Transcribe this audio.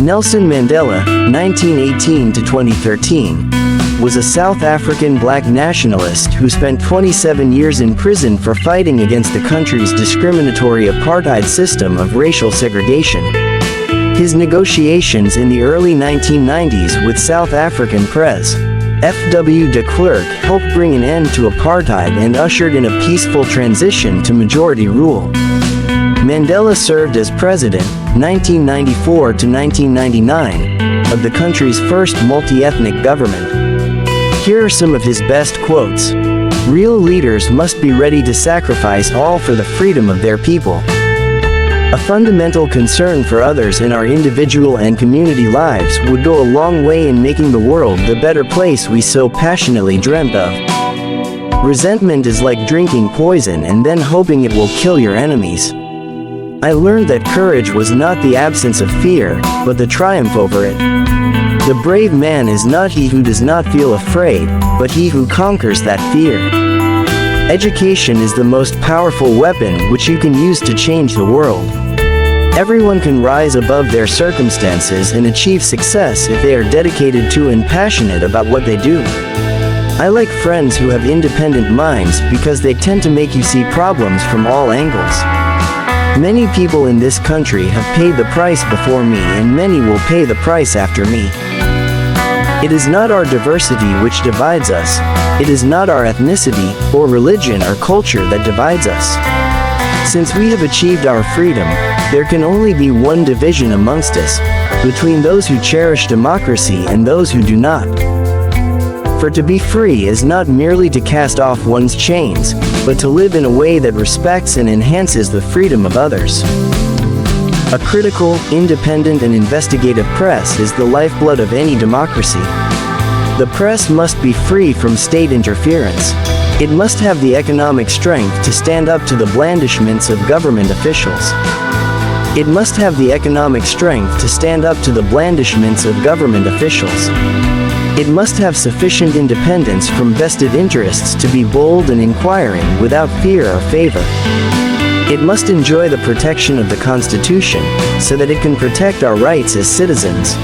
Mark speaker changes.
Speaker 1: Nelson Mandela, 1918 to 2013, was a South African black nationalist who spent 27 years in prison for fighting against the country's discriminatory apartheid system of racial segregation. His negotiations in the early 1990s with South African Pres. F.W. de Klerk helped bring an end to apartheid and ushered in a peaceful transition to majority rule. Mandela served as president, 1994 to 1999, of the country's first multi-ethnic government. Here are some of his best quotes. "Real leaders must be ready to sacrifice all for the freedom of their people. A fundamental concern for others in our individual and community lives would go a long way in making the world the better place we so passionately dreamt of. Resentment is like drinking poison and then hoping it will kill your enemies. I learned that courage was not the absence of fear, but the triumph over it. The brave man is not he who does not feel afraid, but he who conquers that fear. Education is the most powerful weapon which you can use to change the world. Everyone can rise above their circumstances and achieve success if they are dedicated to and passionate about what they do. I like friends who have independent minds because they tend to make you see problems from all angles. Many people in this country have paid the price before me and many will pay the price after me. It is not our diversity which divides us. It is not our ethnicity, or religion or culture that divides us. Since we have achieved our freedom, there can only be one division amongst us, between those who cherish democracy and those who do not. For to be free is not merely to cast off one's chains, but to live in a way that respects and enhances the freedom of others. A critical, independent and investigative press is the lifeblood of any democracy. The press must be free from state interference. It must have the economic strength to stand up to the blandishments of government officials. It must have the economic strength to stand up to the blandishments of government officials. It must have sufficient independence from vested interests to be bold and inquiring without fear or favor. It must enjoy the protection of the Constitution, so that it can protect our rights as citizens.